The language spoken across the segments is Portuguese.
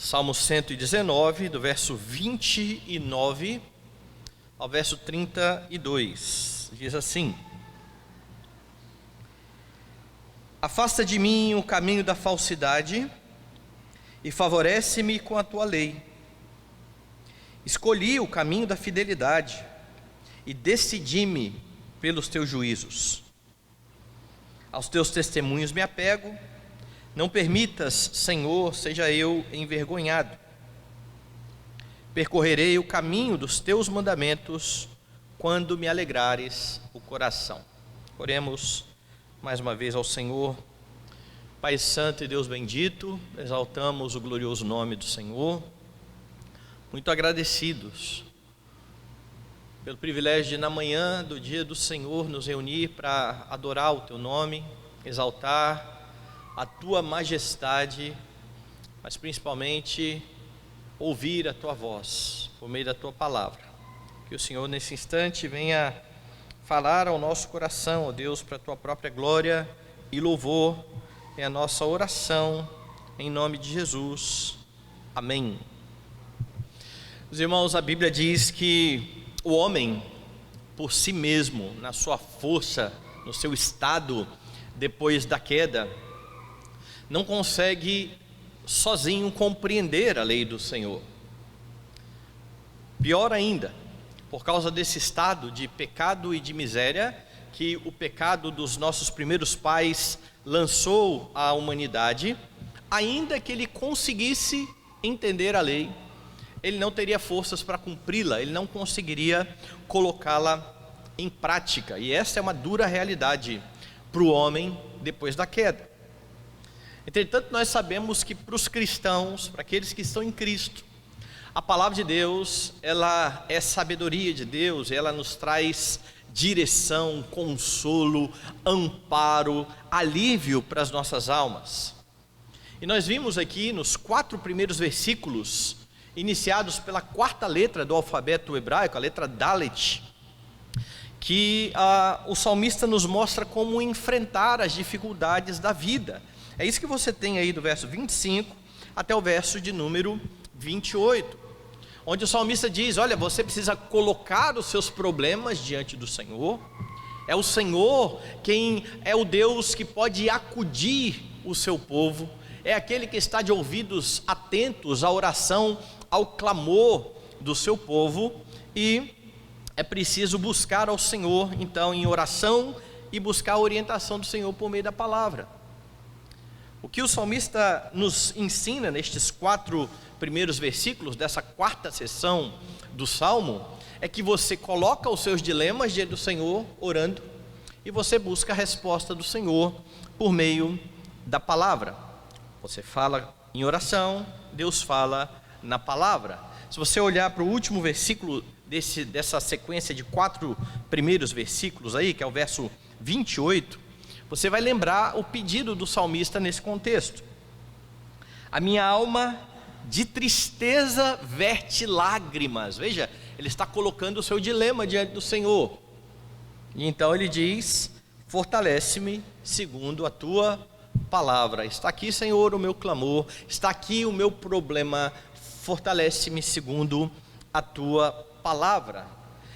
Salmo 119, do verso 29 ao verso 32, diz assim: Afasta de mim o caminho da falsidade e favorece-me com a tua lei. Escolhi o caminho da fidelidade e decidi-me pelos teus juízos. Aos teus testemunhos me apego. Não permitas, Senhor, seja eu envergonhado. Percorrerei o caminho dos teus mandamentos quando me alegrares o coração. Oremos mais uma vez ao Senhor. Pai santo e Deus bendito, exaltamos o glorioso nome do Senhor, muito agradecidos pelo privilégio de na manhã do dia do Senhor nos reunir para adorar o teu nome, exaltar a tua majestade, mas principalmente ouvir a tua voz por meio da tua palavra. Que o Senhor nesse instante venha falar ao nosso coração, ó Deus, para a tua própria glória e louvor. É a nossa oração em nome de Jesus. Amém. Os irmãos, a Bíblia diz que o homem por si mesmo, na sua força, no seu estado depois da queda, não consegue sozinho compreender a lei do Senhor. Pior ainda, por causa desse estado de pecado e de miséria que o pecado dos nossos primeiros pais lançou à humanidade, ainda que ele conseguisse entender a lei, ele não teria forças para cumpri-la, ele não conseguiria colocá-la em prática. E essa é uma dura realidade para o homem depois da queda. Entretanto, nós sabemos que para os cristãos, para aqueles que estão em Cristo, a palavra de Deus, ela é sabedoria de Deus, ela nos traz direção, consolo, amparo, alívio para as nossas almas. E nós vimos aqui nos 4 primeiros versículos, iniciados pela 4ª letra do alfabeto hebraico, a letra Dalet, que o salmista nos mostra como enfrentar as dificuldades da vida. É isso que você tem aí do verso 25 até o verso de número 28, onde o salmista diz: olha, você precisa colocar os seus problemas diante do Senhor. É o Senhor quem é o Deus que pode acudir o seu povo, é aquele que está de ouvidos atentos à oração, ao clamor do seu povo, e é preciso buscar ao Senhor então em oração e buscar a orientação do Senhor por meio da palavra. O que o salmista nos ensina nestes 4 primeiros versículos dessa 4ª sessão do Salmo é que você coloca os seus dilemas diante do Senhor orando, e você busca a resposta do Senhor por meio da palavra. Você fala em oração, Deus fala na palavra. Se você olhar para o último versículo dessa sequência de 4 primeiros versículos aí, que é o verso 28, você vai lembrar o pedido do salmista nesse contexto. A minha alma de tristeza verte lágrimas. Veja, ele está colocando o seu dilema diante do Senhor. E então ele diz: fortalece-me segundo a tua palavra. Está aqui, Senhor, o meu clamor, está aqui o meu problema, fortalece-me segundo a tua palavra.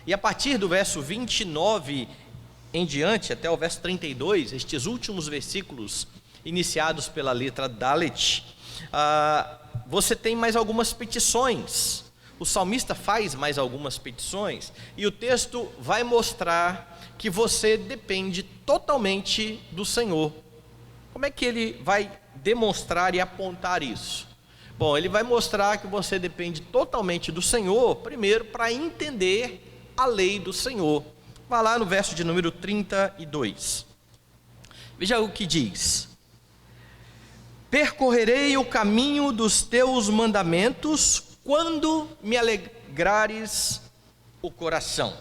E a partir do verso 29 em diante, até o verso 32, estes últimos versículos iniciados pela letra Dalet, você tem mais algumas petições. O salmista faz mais algumas petições, e o texto vai mostrar que você depende totalmente do Senhor. Como é que ele vai demonstrar e apontar isso? Bom, ele vai mostrar que você depende totalmente do Senhor, primeiro, para entender a lei do Senhor. Vá lá no verso de número 32. Veja o que diz: percorrerei o caminho dos teus mandamentos quando me alegrares o coração.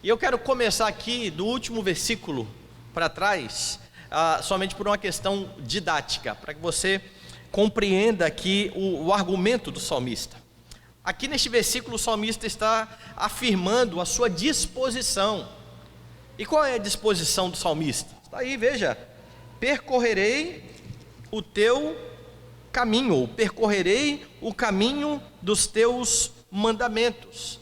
E eu quero começar aqui do último versículo para trás, somente por uma questão didática, para que você compreenda aqui o argumento do salmista. Aqui neste versículo o salmista está afirmando a sua disposição. E qual é a disposição do salmista? Está aí, veja: percorrerei o teu caminho, ou percorrerei o caminho dos teus mandamentos.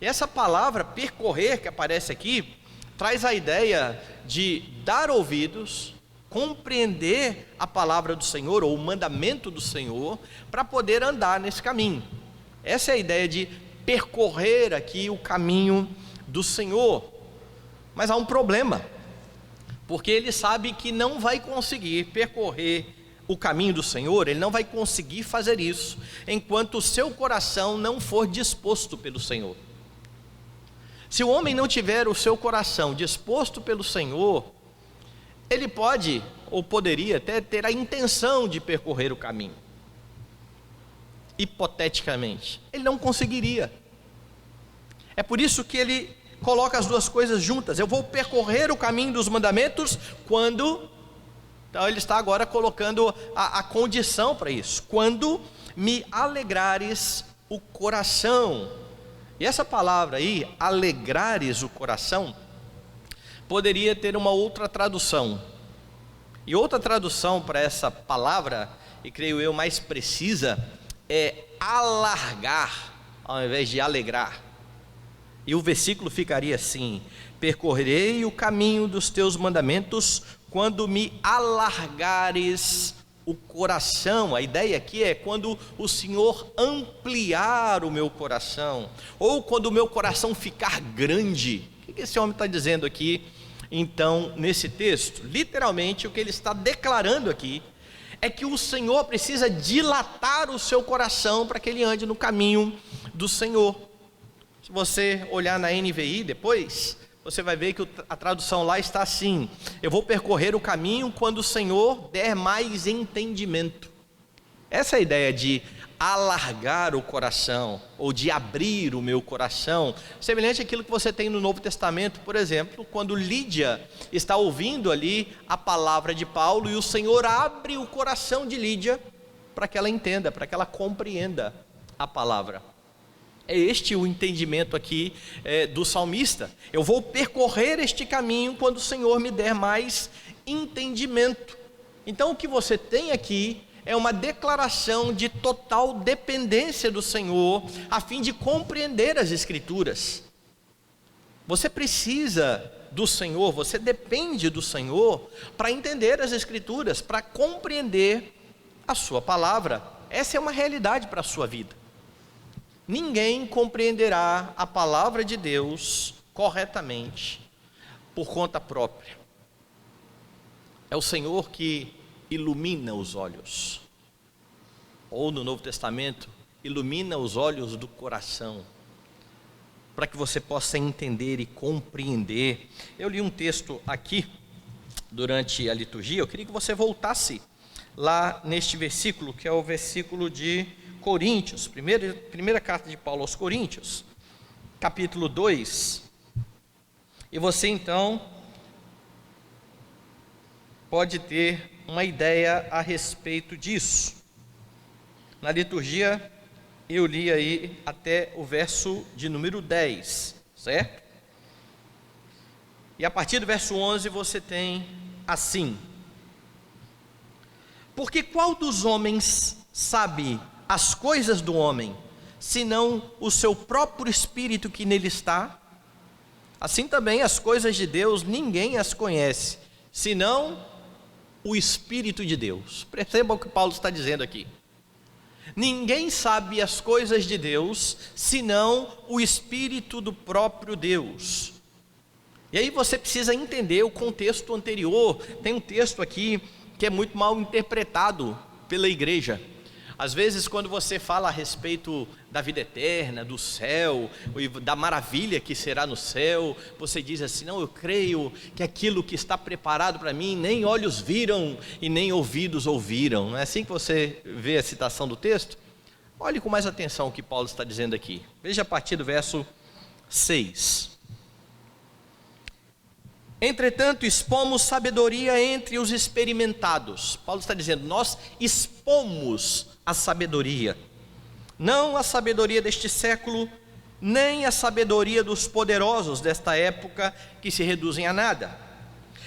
E essa palavra percorrer que aparece aqui, traz a ideia de dar ouvidos, compreender a palavra do Senhor, ou o mandamento do Senhor, para poder andar nesse caminho. Essa é a ideia de percorrer aqui o caminho do Senhor. Mas há um problema, porque ele sabe que não vai conseguir percorrer o caminho do Senhor, ele não vai conseguir fazer isso, enquanto o seu coração não for disposto pelo Senhor. Se o homem não tiver o seu coração disposto pelo Senhor, ele pode, ou poderia até ter a intenção de percorrer o caminho. Hipoteticamente, ele não conseguiria. É por isso que ele coloca as duas coisas juntas. Eu vou percorrer o caminho dos mandamentos quando... Então ele está agora colocando a condição para isso. Quando me alegrares o coração. E essa palavra aí, alegrares o coração, poderia ter uma outra tradução. E outra tradução para essa palavra, e creio eu mais precisa, é alargar, ao invés de alegrar. E o versículo ficaria assim: percorrerei o caminho dos teus mandamentos quando me alargares o coração. A ideia aqui é quando o Senhor ampliar o meu coração, ou quando o meu coração ficar grande. O que esse homem está dizendo aqui, então, nesse texto? Literalmente, o que ele está declarando aqui é que o Senhor precisa dilatar o seu coração para que ele ande no caminho do Senhor. Se você olhar na NVI depois, você vai ver que a tradução lá está assim: eu vou percorrer o caminho quando o Senhor der mais entendimento. Essa é a ideia de alargar o coração, ou de abrir o meu coração, semelhante àquilo que você tem no Novo Testamento, por exemplo, quando Lídia está ouvindo ali a palavra de Paulo, e o Senhor abre o coração de Lídia, para que ela entenda, para que ela compreenda a palavra. É este o entendimento aqui do salmista. Eu vou percorrer este caminho quando o Senhor me der mais entendimento. Então o que você tem aqui é uma declaração de total dependência do Senhor, a fim de compreender as Escrituras. Você precisa do Senhor, você depende do Senhor para entender as Escrituras, para compreender a sua palavra. Essa é uma realidade para a sua vida. Ninguém compreenderá a palavra de Deus corretamente por conta própria. É o Senhor que ilumina os olhos, ou no Novo Testamento, ilumina os olhos do coração, para que você possa entender e compreender. Eu li um texto aqui durante a liturgia, eu queria que você voltasse lá neste versículo, que é o versículo de Coríntios, primeira carta de Paulo aos Coríntios, capítulo 2, e você então pode ter uma ideia a respeito disso. Na liturgia eu li aí até o verso de número 10, certo? E a partir do verso 11 você tem assim: porque qual dos homens sabe as coisas do homem, senão o seu próprio espírito que nele está? Assim também as coisas de Deus ninguém as conhece, senão o Espírito de Deus. Perceba o que Paulo está dizendo aqui. Ninguém sabe as coisas de Deus, senão o Espírito do próprio Deus. E aí você precisa entender o contexto anterior. Tem um texto aqui que é muito mal interpretado pela igreja. Às vezes, quando você fala a respeito da vida eterna, do céu, da maravilha que será no céu, você diz assim: não, eu creio que aquilo que está preparado para mim, nem olhos viram e nem ouvidos ouviram. Não é assim que você vê a citação do texto? Olhe com mais atenção o que Paulo está dizendo aqui. Veja a partir do verso 6. Entretanto, expomos sabedoria entre os experimentados. Paulo está dizendo: nós expomos a sabedoria, não a sabedoria deste século, nem a sabedoria dos poderosos desta época, que se reduzem a nada,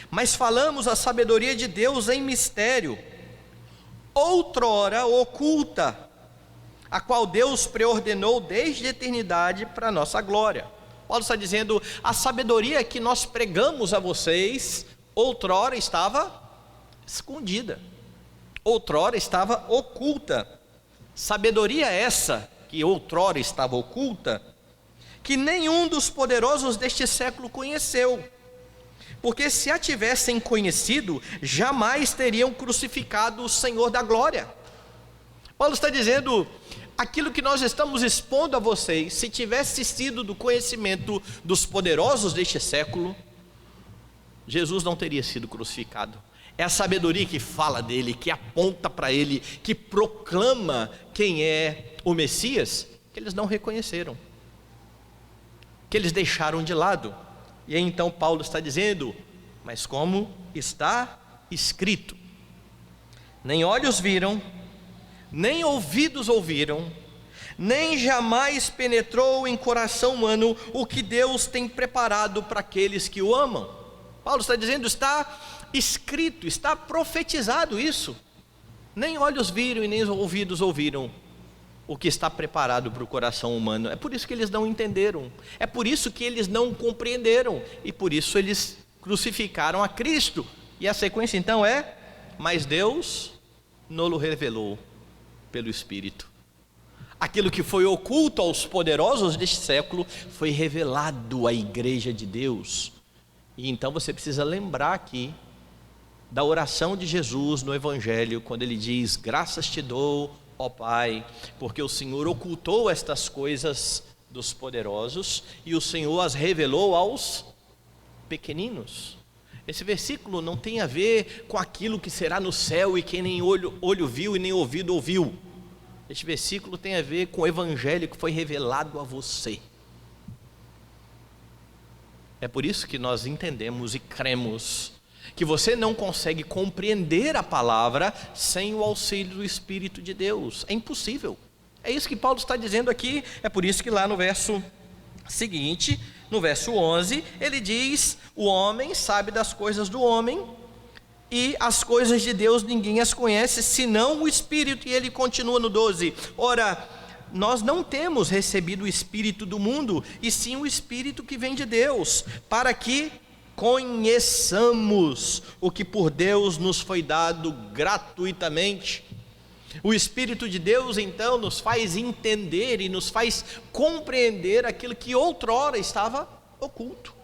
mas falamos a sabedoria de Deus em mistério, outrora oculta, a qual Deus preordenou desde a eternidade para a nossa glória. Paulo está dizendo, a sabedoria que nós pregamos a vocês, outrora estava escondida, outrora estava oculta. Sabedoria essa, que outrora estava oculta, que nenhum dos poderosos deste século conheceu, porque se a tivessem conhecido, jamais teriam crucificado o Senhor da glória. Paulo está dizendo, aquilo que nós estamos expondo a vocês, se tivesse sido do conhecimento dos poderosos deste século, Jesus não teria sido crucificado. É a sabedoria que fala dele, que aponta para ele, que proclama quem é o Messias, que eles não reconheceram, que eles deixaram de lado. E aí então Paulo está dizendo, mas como está escrito, nem olhos viram, nem ouvidos ouviram, nem jamais penetrou em coração humano o que Deus tem preparado para aqueles que o amam. Paulo está dizendo, está escrito, está profetizado isso. Nem olhos viram e nem ouvidos ouviram o que está preparado para o coração humano. É por isso que eles não entenderam, é por isso que eles não compreenderam, e por isso eles crucificaram a Cristo. E a sequência então é, mas Deus nos revelou pelo Espírito. Aquilo que foi oculto aos poderosos deste século, foi revelado à igreja de Deus. E então você precisa lembrar aqui da oração de Jesus no Evangelho, quando ele diz, graças te dou, ó Pai, porque o Senhor ocultou estas coisas dos poderosos, e o Senhor as revelou aos pequeninos. Esse versículo não tem a ver com aquilo que será no céu, e que nem olho viu e nem ouvido ouviu. Este versículo tem a ver com o Evangelho que foi revelado a você. É por isso que nós entendemos e cremos que você não consegue compreender a palavra sem o auxílio do Espírito de Deus. É impossível. É isso que Paulo está dizendo aqui. É por isso que lá no verso seguinte, no verso 11, ele diz, o homem sabe das coisas do homem, e as coisas de Deus ninguém as conhece, senão o Espírito. E ele continua no 12, ora, nós não temos recebido o Espírito do mundo, e sim o Espírito que vem de Deus, para que conheçamos o que por Deus nos foi dado gratuitamente. O Espírito de Deus então nos faz entender e nos faz compreender aquilo que outrora estava oculto,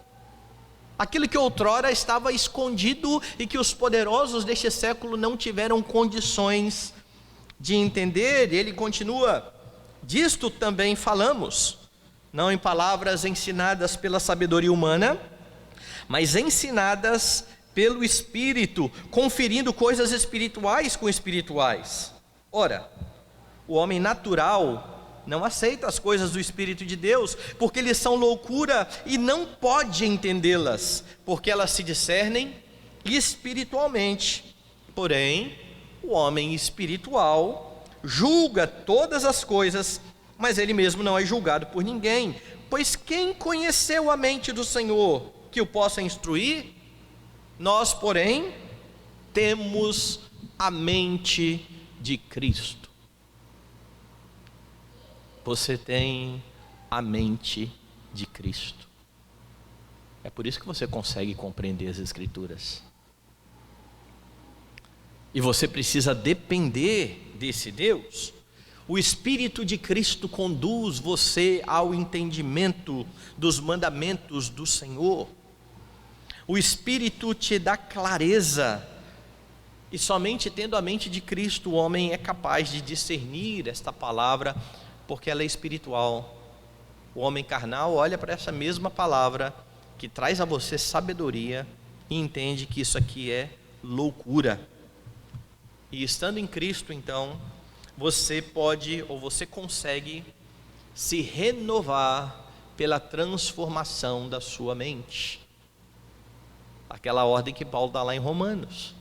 aquilo que outrora estava escondido e que os poderosos deste século não tiveram condições de entender. Ele continua, disto também falamos, não em palavras ensinadas pela sabedoria humana, mas ensinadas pelo Espírito, conferindo coisas espirituais com espirituais. Ora, o homem natural não aceita as coisas do Espírito de Deus, porque eles são loucura e não pode entendê-las, porque elas se discernem espiritualmente. Porém, o homem espiritual julga todas as coisas, mas ele mesmo não é julgado por ninguém. Pois quem conheceu a mente do Senhor que o possa instruir? Nós, porém, temos a mente de Cristo. Você tem a mente de Cristo. É por isso que você consegue compreender as Escrituras. E você precisa depender desse Deus. O Espírito de Cristo conduz você ao entendimento dos mandamentos do Senhor. O Espírito te dá clareza, e somente tendo a mente de Cristo, o homem é capaz de discernir esta palavra, porque ela é espiritual. O homem carnal olha para essa mesma palavra, que traz a você sabedoria, e entende que isso aqui é loucura. E estando em Cristo, então, você pode, ou você consegue, se renovar pela transformação da sua mente. Aquela ordem que Paulo dá lá em Romanos.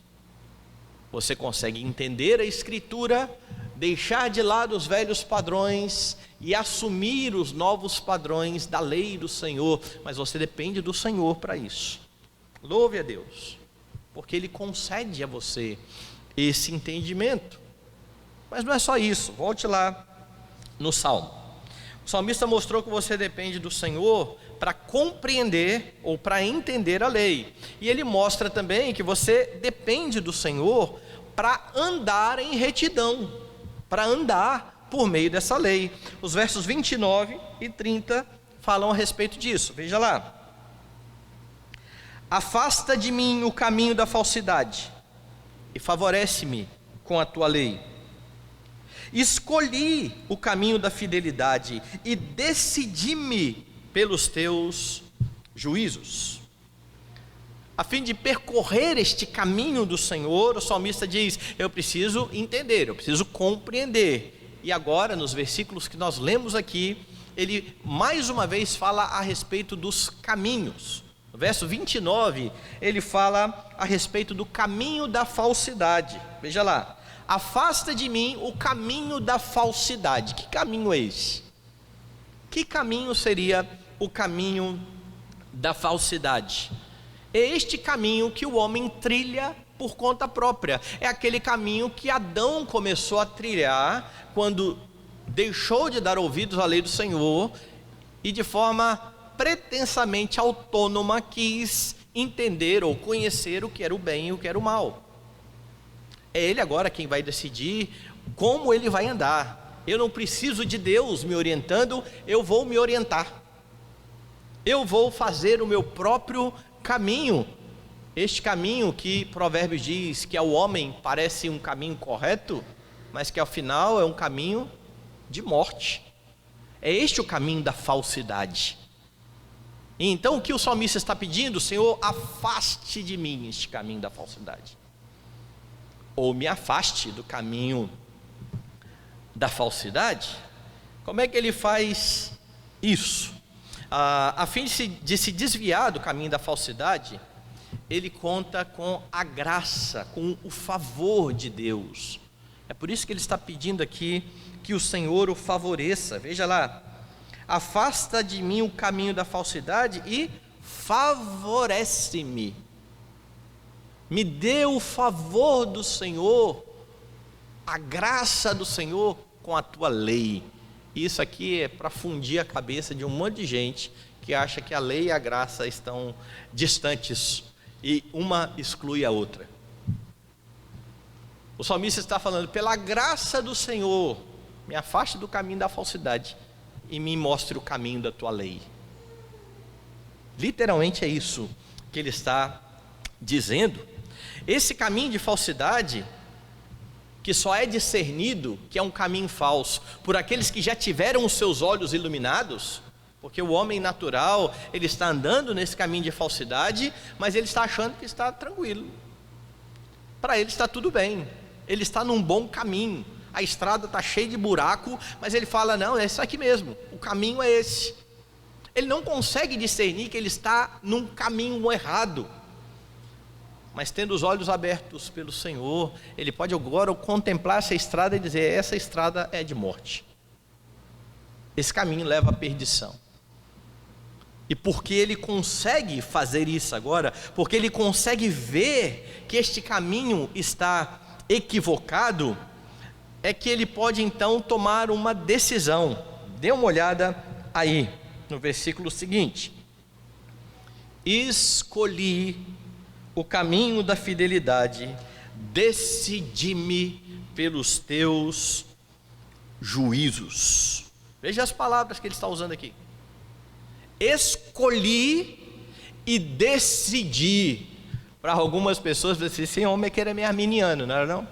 Você consegue entender a Escritura, deixar de lado os velhos padrões e assumir os novos padrões da lei do Senhor, mas você depende do Senhor para isso. Louve a Deus, porque Ele concede a você esse entendimento. Mas não é só isso, volte lá no Salmo. O salmista mostrou que você depende do Senhor para compreender ou para entender a lei. E ele mostra também que você depende do Senhor para andar em retidão, para andar por meio dessa lei. Os versos 29 e 30 falam a respeito disso. Veja lá. Afasta de mim o caminho da falsidade e favorece-me com a tua lei. Escolhi o caminho da fidelidade e decidi-me pelos teus juízos. A fim de percorrer este caminho do Senhor, o salmista diz: eu preciso entender, eu preciso compreender. E agora, nos versículos que nós lemos aqui, ele mais uma vez fala a respeito dos caminhos. No verso 29, ele fala a respeito do caminho da falsidade. Veja lá. Afasta de mim o caminho da falsidade. Que caminho é esse? Que caminho seria o caminho da falsidade? É este caminho que o homem trilha por conta própria. É aquele caminho que Adão começou a trilhar quando deixou de dar ouvidos à lei do Senhor e de forma pretensamente autônoma quis entender ou conhecer o que era o bem e o que era o mal. É ele agora quem vai decidir como ele vai andar. Eu não preciso de Deus me orientando, eu vou me orientar. Eu vou fazer o meu próprio caminho. Este caminho que Provérbios diz que ao homem parece um caminho correto, mas que ao final é um caminho de morte. É este o caminho da falsidade. Então o que o salmista está pedindo? Senhor, afaste de mim este caminho da falsidade, ou me afaste do caminho da falsidade. Como é que ele faz isso? A fim de se desviar do caminho da falsidade, ele conta com a graça, com o favor de Deus. É por isso que ele está pedindo aqui que o Senhor o favoreça. Veja lá: afasta de mim o caminho da falsidade e favorece-me. Me dê o favor do Senhor, a graça do Senhor com a tua lei. Isso aqui é para fundir a cabeça de um monte de gente que acha que a lei e a graça estão distantes e uma exclui a outra. O salmista está falando: pela graça do Senhor, me afaste do caminho da falsidade e me mostre o caminho da tua lei. Literalmente é isso que ele está dizendo. Esse caminho de falsidade, que só é discernido que é um caminho falso por aqueles que já tiveram os seus olhos iluminados, porque o homem natural, ele está andando nesse caminho de falsidade, mas ele está achando que está tranquilo. Para ele está tudo bem, ele está num bom caminho. A estrada está cheia de buraco, mas ele fala: não, é isso aqui mesmo, o caminho é esse. Ele não consegue discernir que ele está num caminho errado. Mas tendo os olhos abertos pelo Senhor, ele pode agora contemplar essa estrada e dizer: essa estrada é de morte, esse caminho leva à perdição. E porque ele consegue fazer isso agora, porque ele consegue ver que este caminho está equivocado, é que ele pode então tomar uma decisão. Dê uma olhada aí no versículo seguinte: escolhi o caminho da fidelidade, decidi-me pelos teus juízos. Veja as palavras que ele está usando aqui: escolhi e decidi. Para algumas pessoas, esse homem é que era meio arminiano, não era não?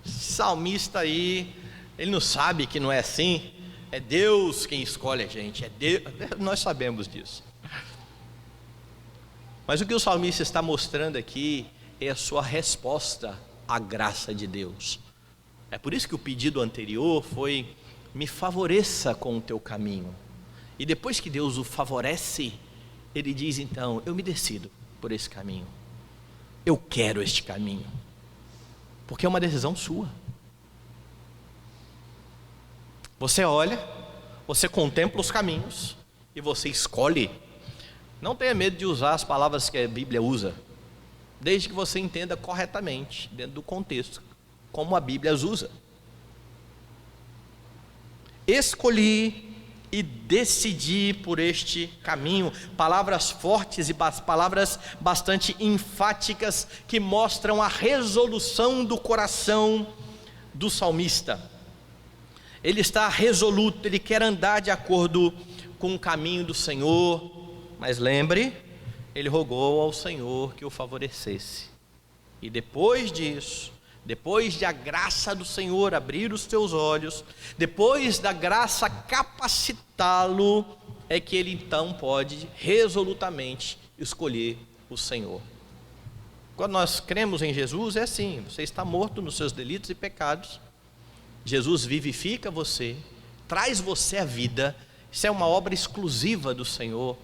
Salmista aí, ele não sabe que não é assim. É Deus quem escolhe a gente, é Deus, nós sabemos disso. Mas o que o salmista está mostrando aqui é a sua resposta à graça de Deus. É por isso que o pedido anterior foi: me favoreça com o teu caminho. E depois que Deus o favorece, ele diz então: eu me decido por esse caminho, eu quero este caminho, porque é uma decisão sua. Você olha, você contempla os caminhos e você escolhe. Não tenha medo de usar as palavras que a Bíblia usa, desde que você entenda corretamente, dentro do contexto como a Bíblia as usa. Escolhi e decidi por este caminho. Palavras fortes e palavras bastante enfáticas que mostram a resolução do coração do salmista. Ele está resoluto, ele quer andar de acordo com o caminho do Senhor, mas lembre, ele rogou ao Senhor que o favorecesse. E depois disso, depois de a graça do Senhor abrir os teus olhos, depois da graça capacitá-lo, é que ele então pode resolutamente escolher o Senhor. Quando nós cremos em Jesus, é assim: você está morto nos seus delitos e pecados, Jesus vivifica você, traz você à vida. Isso é uma obra exclusiva do Senhor.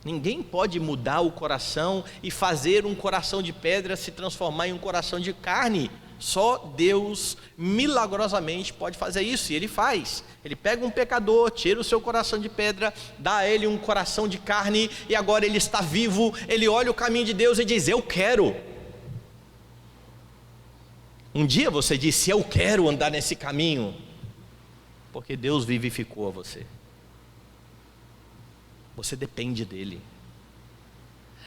Ninguém pode mudar o coração e fazer um coração de pedra se transformar em um coração de carne. Só Deus milagrosamente pode fazer isso, e Ele faz. Ele pega um pecador, tira o seu coração de pedra, dá a ele um coração de carne, e agora ele está vivo. Ele olha o caminho de Deus e diz: eu quero. Um dia você disse: eu quero andar nesse caminho, porque Deus vivificou a você. Você depende dele.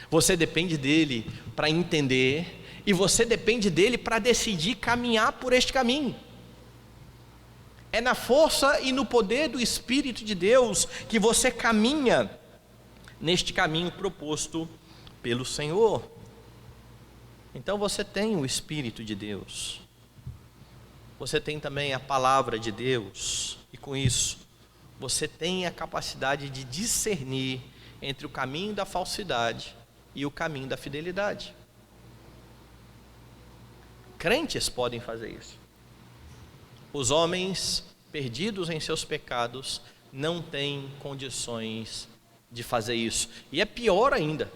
Você depende dele para entender, e você depende dele para decidir caminhar por este caminho. É na força e no poder do Espírito de Deus que você caminha neste caminho proposto pelo Senhor. Então você tem o Espírito de Deus, você tem também a palavra de Deus, e com isso você tem a capacidade de discernir entre o caminho da falsidade e o caminho da fidelidade. Crentes podem fazer isso. Os homens perdidos em seus pecados não têm condições de fazer isso. E é pior ainda,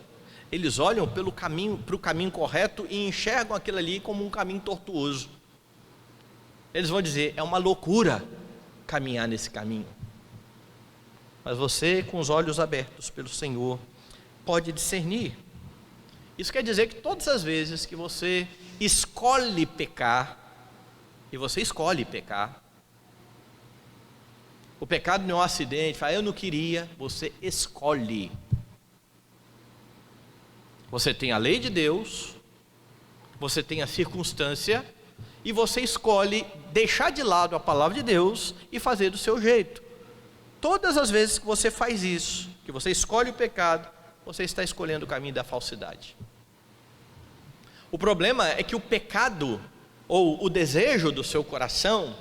eles olham para o caminho correto e enxergam aquilo ali como um caminho tortuoso. Eles vão dizer: é uma loucura caminhar nesse caminho. Mas você, com os olhos abertos pelo Senhor, pode discernir. Isso quer dizer que todas as vezes que você escolhe pecar, e você escolhe pecar, o pecado não é um acidente, fala: eu não queria, você escolhe. Você tem a lei de Deus, você tem a circunstância, e você escolhe deixar de lado a palavra de Deus e fazer do seu jeito. Todas as vezes que você faz isso, que você escolhe o pecado, você está escolhendo o caminho da falsidade. O problema é que o pecado, ou o desejo do seu coração,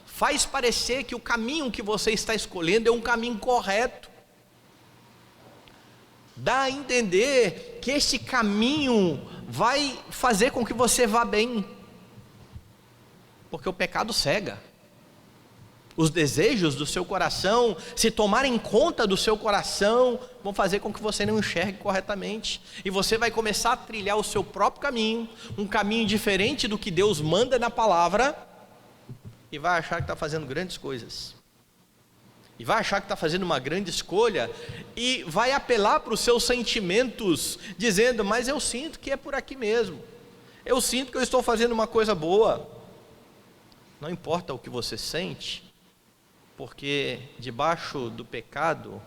faz parecer que o caminho que você está escolhendo é um caminho correto. Dá a entender que este caminho vai fazer com que você vá bem, porque o pecado cega. Os desejos do seu coração, se tomarem conta do seu coração, vão fazer com que você não enxergue corretamente, e você vai começar a trilhar o seu próprio caminho, um caminho diferente do que Deus manda na palavra, e vai achar que está fazendo grandes coisas, e vai achar que está fazendo uma grande escolha, e vai apelar para os seus sentimentos, dizendo: mas eu sinto que é por aqui mesmo, eu sinto que eu estou fazendo uma coisa boa. Não importa o que você sente, porque debaixo do pecado,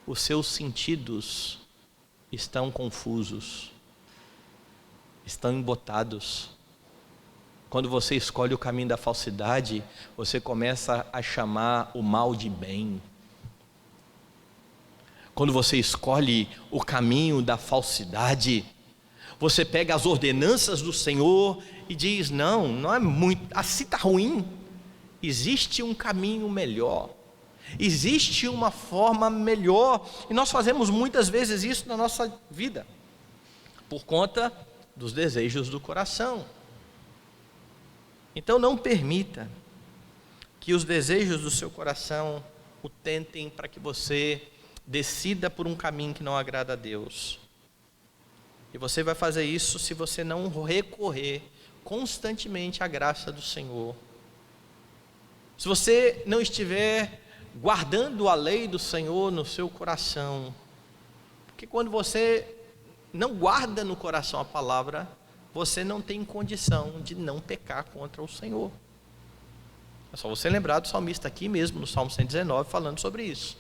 os seus sentidos estão confusos, estão embotados. Quando você escolhe o caminho da falsidade, você começa a chamar o mal de bem. Quando você escolhe o caminho da falsidade, você pega as ordenanças do Senhor e diz: não é muito, assim está ruim. Existe um caminho melhor, existe uma forma melhor, e nós fazemos muitas vezes isso na nossa vida, por conta dos desejos do coração. Então não permita que os desejos do seu coração o tentem para que você decida por um caminho que não agrada a Deus. E você vai fazer isso se você não recorrer constantemente à graça do Senhor. Se você não estiver guardando a lei do Senhor no seu coração, porque quando você não guarda no coração a palavra, você não tem condição de não pecar contra o Senhor. É só você lembrar do salmista aqui mesmo, no Salmo 119, falando sobre isso.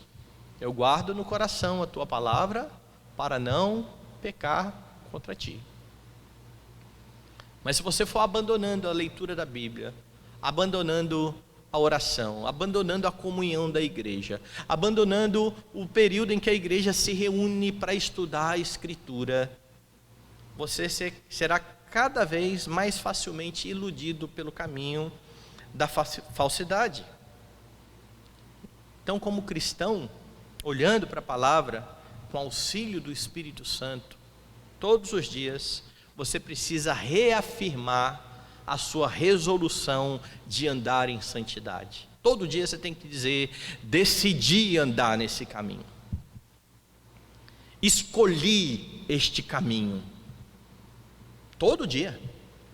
Eu guardo no coração a tua palavra para não pecar contra ti. Mas se você for abandonando a leitura da Bíblia, abandonando a oração, abandonando a comunhão da igreja, abandonando o período em que a igreja se reúne para estudar a Escritura, você será cada vez mais facilmente iludido pelo caminho da falsidade. Então, como cristão, olhando para a palavra, com auxílio do Espírito Santo, todos os dias, você precisa reafirmar a sua resolução de andar em santidade. Todo dia você tem que dizer: decidi andar nesse caminho, escolhi este caminho. Todo dia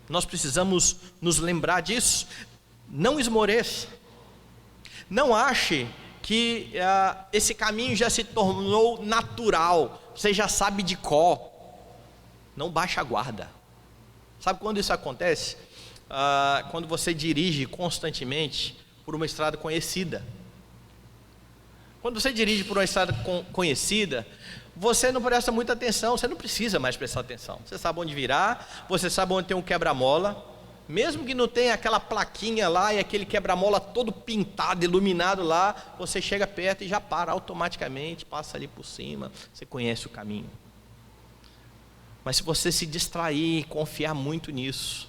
nós precisamos nos lembrar disso. Não esmoreça, não ache que esse caminho já se tornou natural, você já sabe de cor. Não baixe a guarda. Sabe quando isso acontece? Quando você dirige constantemente por uma estrada conhecida. Quando você dirige por uma estrada conhecida, você não presta muita atenção, você não precisa mais prestar atenção. Você sabe onde virar, você sabe onde tem um quebra-mola. Mesmo que não tenha aquela plaquinha lá e aquele quebra-mola todo pintado, iluminado lá, você chega perto e já para automaticamente, passa ali por cima, você conhece o caminho. Mas se você se distrair, confiar muito nisso,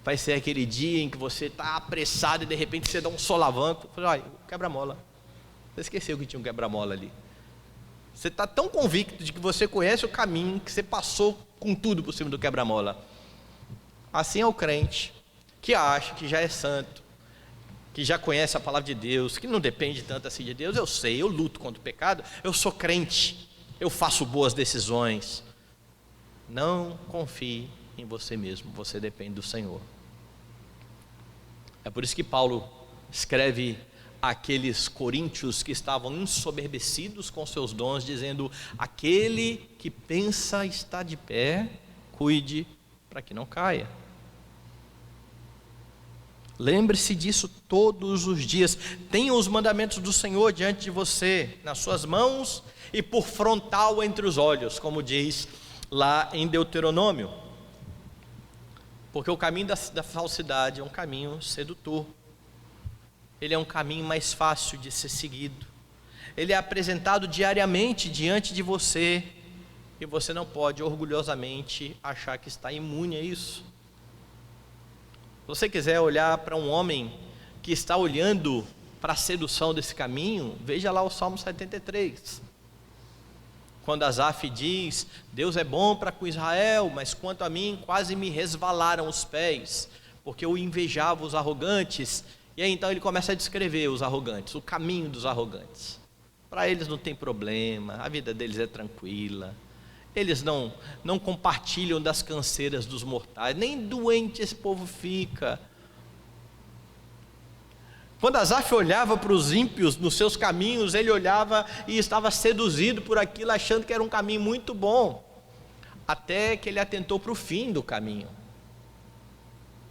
vai ser aquele dia em que você está apressado e de repente você dá um solavanco, olha, quebra-mola. Você esqueceu que tinha um quebra-mola ali. Você está tão convicto de que você conhece o caminho, que você passou com tudo por cima do quebra-mola. Assim é o crente que acha que já é santo, que já conhece a palavra de Deus, que não depende tanto assim de Deus. Eu sei, eu luto contra o pecado, eu sou crente, eu faço boas decisões. Não confie em você mesmo, você depende do Senhor. É por isso que Paulo escreve àqueles coríntios que estavam ensoberbecidos com seus dons, dizendo: aquele que pensa estar de pé, cuide para que não caia. Lembre-se disso todos os dias. Tenha os mandamentos do Senhor diante de você, nas suas mãos e por frontal entre os olhos, como diz lá em Deuteronômio. Porque o caminho da falsidade é um caminho sedutor. Ele é um caminho mais fácil de ser seguido. Ele é apresentado diariamente diante de você, e você não pode orgulhosamente achar que está imune a isso. Se você quiser olhar para um homem que está olhando para a sedução desse caminho, veja lá o Salmo 73. Quando Asaf diz: Deus é bom para com Israel, mas quanto a mim quase me resvalaram os pés, porque eu invejava os arrogantes. E aí então ele começa a descrever os arrogantes, o caminho dos arrogantes. Para eles não tem problema, a vida deles é tranquila. Eles não compartilham das canseiras dos mortais, nem doente esse povo fica. Quando Asaf olhava para os ímpios nos seus caminhos, ele olhava e estava seduzido por aquilo, achando que era um caminho muito bom, até que ele atentou para o fim do caminho.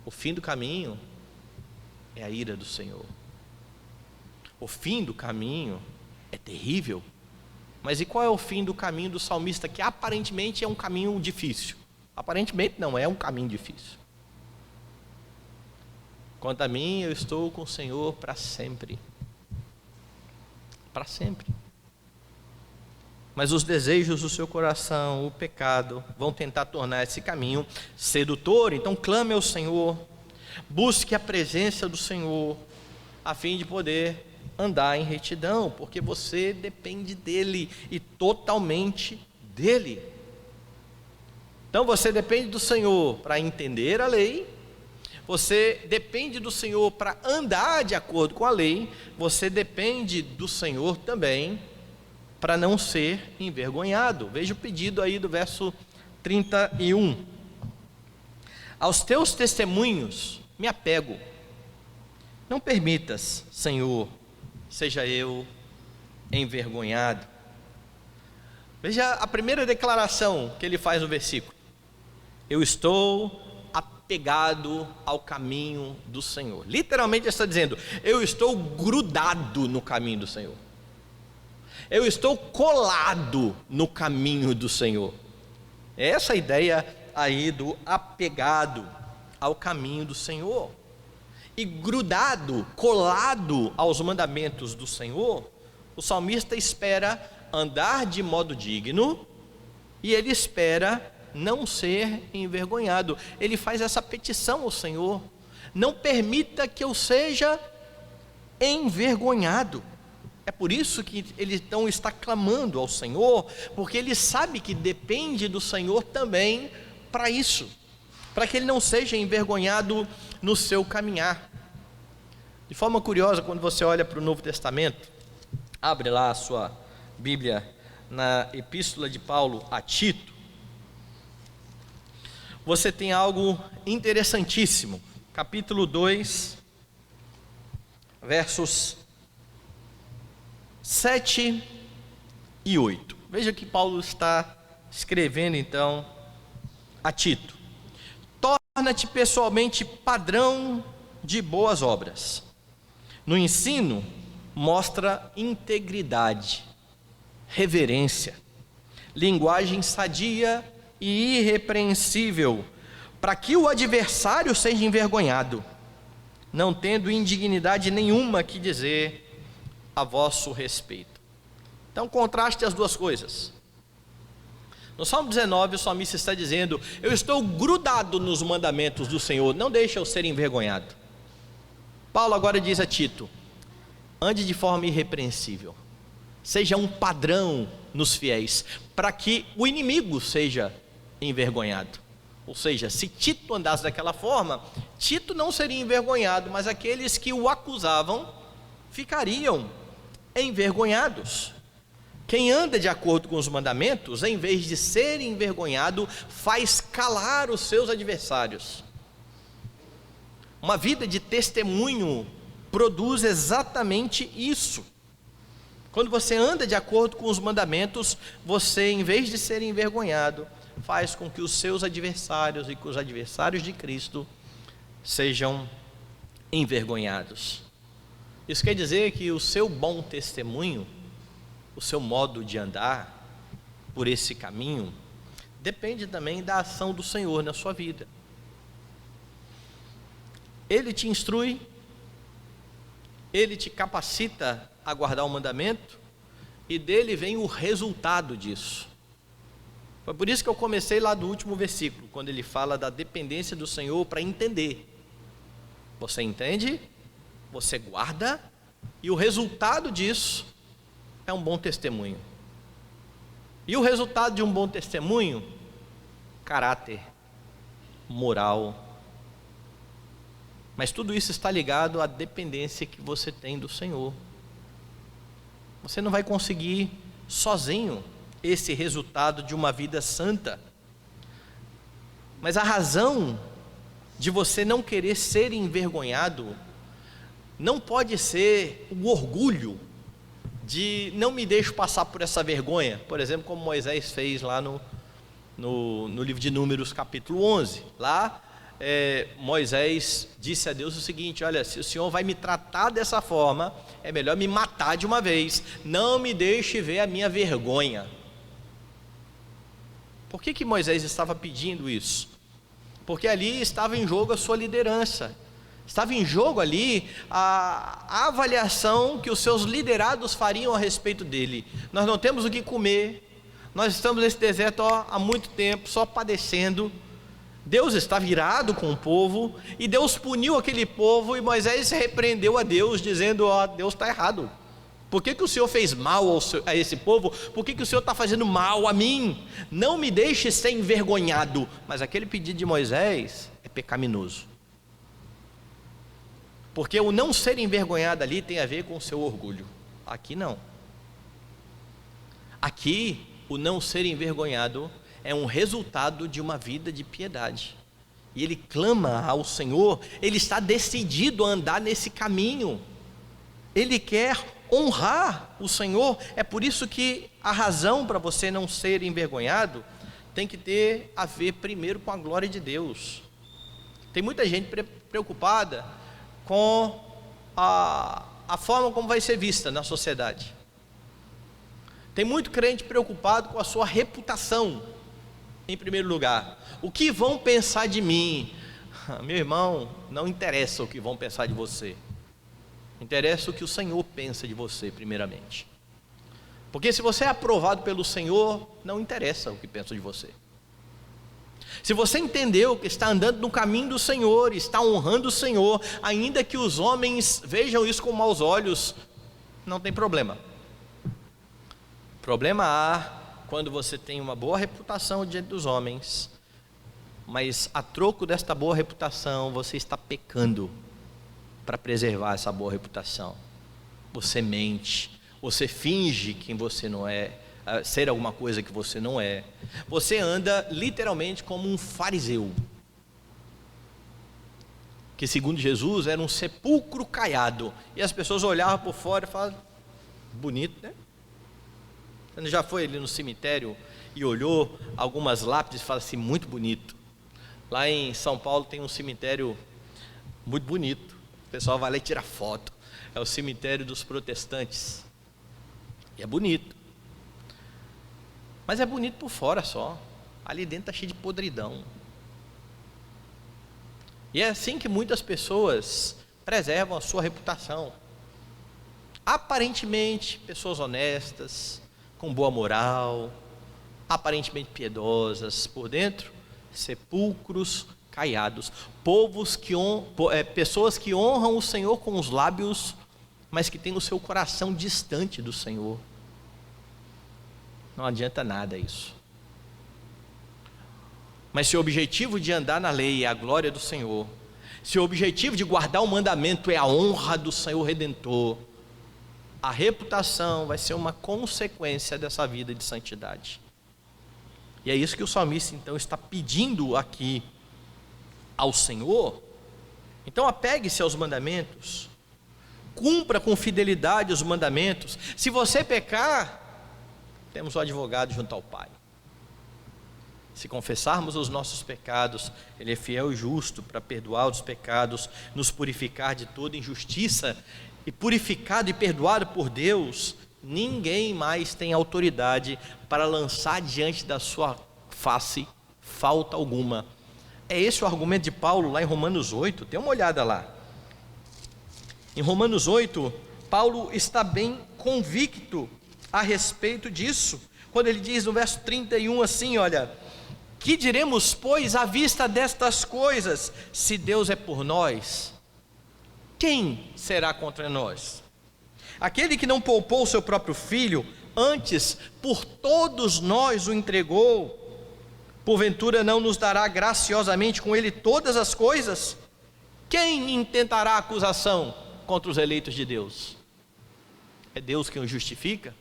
O fim do caminho é a ira do Senhor. O fim do caminho é terrível. Mas e qual é o fim do caminho do salmista, que aparentemente é um caminho difícil? Aparentemente não, é um caminho difícil. Quanto a mim, eu estou com o Senhor para sempre. Para sempre. Mas os desejos do seu coração, o pecado, vão tentar tornar esse caminho sedutor. Então clame ao Senhor, busque a presença do Senhor, a fim de poder andar em retidão, porque você depende dele e totalmente dele. Então você depende do Senhor para entender a lei, você depende do Senhor para andar de acordo com a lei, você depende do Senhor também para não ser envergonhado. Veja o pedido aí do verso 31. Aos teus testemunhos me apego, não permitas, Senhor, seja eu envergonhado. Veja a primeira declaração que ele faz no versículo. eu estou apegado ao caminho do Senhor. Literalmente ele está dizendo, eu estou grudado no caminho do Senhor. Eu estou colado no caminho do Senhor. É essa a ideia aí do apegado ao caminho do Senhor. E grudado, colado aos mandamentos do Senhor, o salmista espera andar de modo digno e ele espera não ser envergonhado. Ele faz essa petição ao Senhor: não permita que eu seja envergonhado. É por isso que ele então está clamando ao Senhor, porque ele sabe que depende do Senhor também para isso, para que ele não seja envergonhado no seu caminhar. De forma curiosa, quando você olha para o Novo Testamento, abre lá a sua Bíblia na Epístola de Paulo a Tito, você tem algo interessantíssimo. Capítulo 2, versos 7 e 8. Veja que Paulo está escrevendo então a Tito: torna-te pessoalmente padrão de boas obras. No ensino, mostra integridade, reverência, linguagem sadia e irrepreensível, para que o adversário seja envergonhado, não tendo indignidade nenhuma que dizer a vosso respeito. Então contraste as duas coisas. No Salmo 19 o salmista está dizendo: eu estou grudado nos mandamentos do Senhor, não deixa eu ser envergonhado. Paulo agora diz a Tito: ande de forma irrepreensível, seja um padrão nos fiéis, para que o inimigo seja envergonhado. Ou seja, se Tito andasse daquela forma, Tito não seria envergonhado, mas aqueles que o acusavam ficariam envergonhados. Quem anda de acordo com os mandamentos, em vez de ser envergonhado, faz calar os seus adversários. Uma vida de testemunho produz exatamente isso. Quando você anda de acordo com os mandamentos, você, em vez de ser envergonhado, faz com que os seus adversários e com os adversários de Cristo sejam envergonhados. Isso quer dizer que o seu bom testemunho, o seu modo de andar por esse caminho, depende também da ação do Senhor na sua vida. Ele te instrui, ele te capacita a guardar o mandamento, e dele vem o resultado disso. Foi por isso que eu comecei lá do último versículo, quando ele fala da dependência do Senhor para entender. Você entende, você guarda, e o resultado disso é um bom testemunho. E o resultado de um bom testemunho? Caráter, moral. Mas tudo isso está ligado à dependência que você tem do Senhor. Você não vai conseguir sozinho esse resultado de uma vida santa. Mas a razão de você não querer ser envergonhado não pode ser o orgulho de não me deixo passar por essa vergonha, por exemplo, como Moisés fez lá no livro de Números capítulo 11. Lá Moisés disse a Deus o seguinte: olha, se o Senhor vai me tratar dessa forma, é melhor me matar de uma vez, não me deixe ver a minha vergonha. Por que Moisés estava pedindo isso? Porque ali estava em jogo a sua liderança, estava em jogo ali a avaliação que os seus liderados fariam a respeito dele. Nós não temos o que comer, nós estamos nesse deserto há muito tempo, só padecendo. Deus está virado com o povo, e Deus puniu aquele povo, e Moisés repreendeu a Deus, dizendo: ó, Deus está errado. Por que o Senhor fez mal a esse povo? Por que o Senhor está fazendo mal a mim? Não me deixe ser envergonhado. Mas aquele pedido de Moisés é pecaminoso, porque o não ser envergonhado ali tem a ver com o seu orgulho. Aqui não. Aqui o não ser envergonhado é um resultado de uma vida de piedade, e ele clama ao Senhor, ele está decidido a andar nesse caminho, ele quer honrar o Senhor. É por isso que a razão para você não ser envergonhado, tem que ter a ver primeiro com a glória de Deus. Tem muita gente preocupada com a forma como vai ser vista na sociedade. Tem muito crente preocupado com a sua reputação, em primeiro lugar. O que vão pensar de mim? Meu irmão, não interessa o que vão pensar de você. Interessa o que o Senhor pensa de você, primeiramente. Porque se você é aprovado pelo Senhor, não interessa o que pensa de você. Se você entendeu que está andando no caminho do Senhor, está honrando o Senhor, ainda que os homens vejam isso com maus olhos, não tem problema. Problema há quando você tem uma boa reputação diante dos homens, mas a troco desta boa reputação, você está pecando para preservar essa boa reputação. Você mente, você finge que você não é, ser alguma coisa que você não é. Você anda literalmente como um fariseu, que segundo Jesus era um sepulcro caiado, e as pessoas olhavam por fora e falavam: bonito, né? Você já foi ali no cemitério e olhou algumas lápides e fala assim: muito bonito. Lá em São Paulo tem um cemitério muito bonito, o pessoal vai lá e tira foto. É o cemitério dos protestantes, e é bonito, mas é bonito por fora só, ali dentro está cheio de podridão. E é assim que muitas pessoas preservam a sua reputação. Aparentemente pessoas honestas, com boa moral, aparentemente piedosas, por dentro sepulcros caiados. Pessoas que honram o Senhor com os lábios, mas que têm o seu coração distante do Senhor. Não adianta nada isso. Mas se o objetivo de andar na lei é a glória do Senhor, se o objetivo de guardar o mandamento é a honra do Senhor Redentor, a reputação vai ser uma consequência dessa vida de santidade. E é isso que o salmista então está pedindo aqui ao Senhor. Então apegue-se aos mandamentos, cumpra com fidelidade os mandamentos. Se você pecar, temos um advogado junto ao Pai. Se confessarmos os nossos pecados, Ele é fiel e justo para perdoar os pecados, nos purificar de toda injustiça. E purificado e perdoado por Deus, ninguém mais tem autoridade para lançar diante da sua face falta alguma. É esse o argumento de Paulo lá em Romanos 8, dê uma olhada lá. Em Romanos 8, Paulo está bem convicto a respeito disso, quando ele diz no verso 31 assim, olha: que diremos, pois, à vista destas coisas? Se Deus é por nós, quem será contra nós? Aquele que não poupou o seu próprio filho, antes por todos nós o entregou, porventura não nos dará graciosamente com ele todas as coisas? Quem intentará acusação contra os eleitos de Deus? É Deus quem os justifica.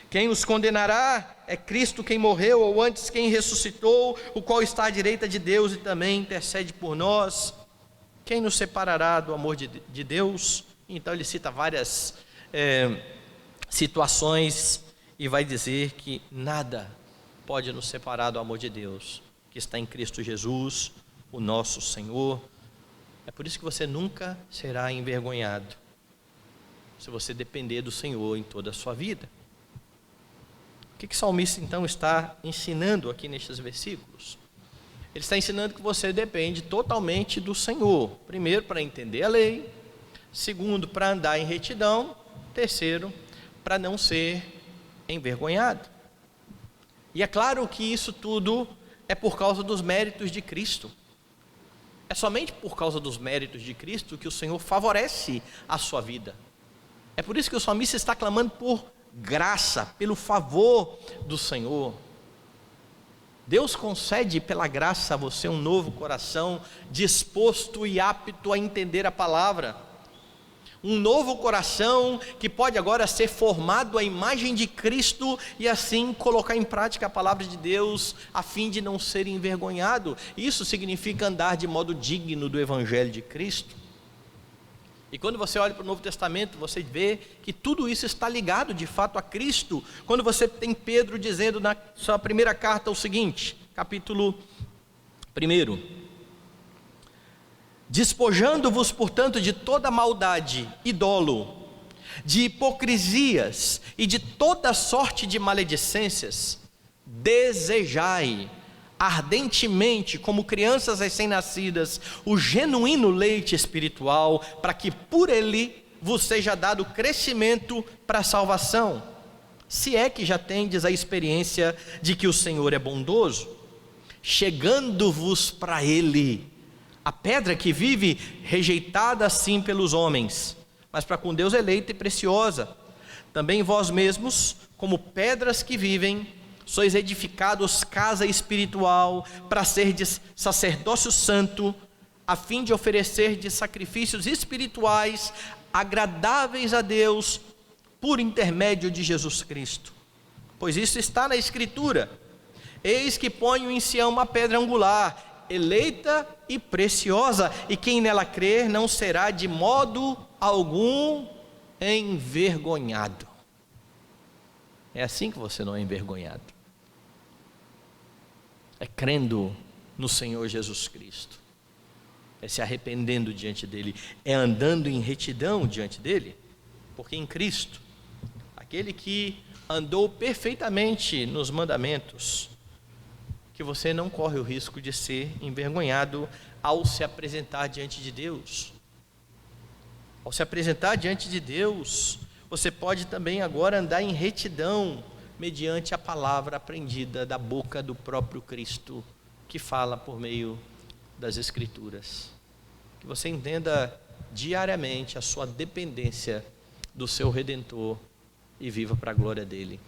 Quem os condenará? É Cristo quem morreu, ou antes quem ressuscitou, o qual está à direita de Deus e também intercede por nós. Quem nos separará do amor de Deus? Então ele cita várias situações e vai dizer que nada pode nos separar do amor de Deus, que está em Cristo Jesus, o nosso Senhor. É por isso que você nunca será envergonhado, se você depender do Senhor em toda a sua vida. O que o salmista então está ensinando aqui nestes versículos? Ele está ensinando que você depende totalmente do Senhor. Primeiro, para entender a lei. Segundo, para andar em retidão. Terceiro, para não ser envergonhado. E é claro que isso tudo é por causa dos méritos de Cristo. É somente por causa dos méritos de Cristo que o Senhor favorece a sua vida. É por isso que o salmista está clamando por graça, pelo favor do Senhor. Deus concede pela graça a você um novo coração, disposto e apto a entender a palavra. Um novo coração que pode agora ser formado à imagem de Cristo e assim colocar em prática a palavra de Deus, a fim de não ser envergonhado. Isso significa andar de modo digno do Evangelho de Cristo. E quando você olha para o Novo Testamento, você vê que tudo isso está ligado de fato a Cristo. Quando você tem Pedro dizendo na sua primeira carta o seguinte, capítulo 1. Despojando-vos, portanto, de toda maldade e dolo, de hipocrisias e de toda sorte de maledicências, desejai ardentemente, como crianças recém-nascidas, o genuíno leite espiritual, para que por ele vos seja dado crescimento para a salvação, se é que já tendes a experiência de que o Senhor é bondoso, chegando-vos para ele, a pedra que vive rejeitada assim pelos homens, mas para com Deus eleita e preciosa. Também vós mesmos, como pedras que vivem, sois edificados casa espiritual, para serdes sacerdócio santo, a fim de oferecerdes sacrifícios espirituais, agradáveis a Deus, por intermédio de Jesus Cristo. Pois isso está na Escritura: eis que ponho em Sião uma pedra angular, eleita e preciosa, e quem nela crer não será de modo algum envergonhado. É assim que você não é envergonhado. É crendo no Senhor Jesus Cristo, é se arrependendo diante dele, é andando em retidão diante dele, porque em Cristo, aquele que andou perfeitamente nos mandamentos, que você não corre o risco de ser envergonhado ao se apresentar diante de Deus. Ao se apresentar diante de Deus, você pode também agora andar em retidão, mediante a palavra aprendida da boca do próprio Cristo, que fala por meio das Escrituras. Que você entenda diariamente a sua dependência do seu Redentor e viva para a glória dele.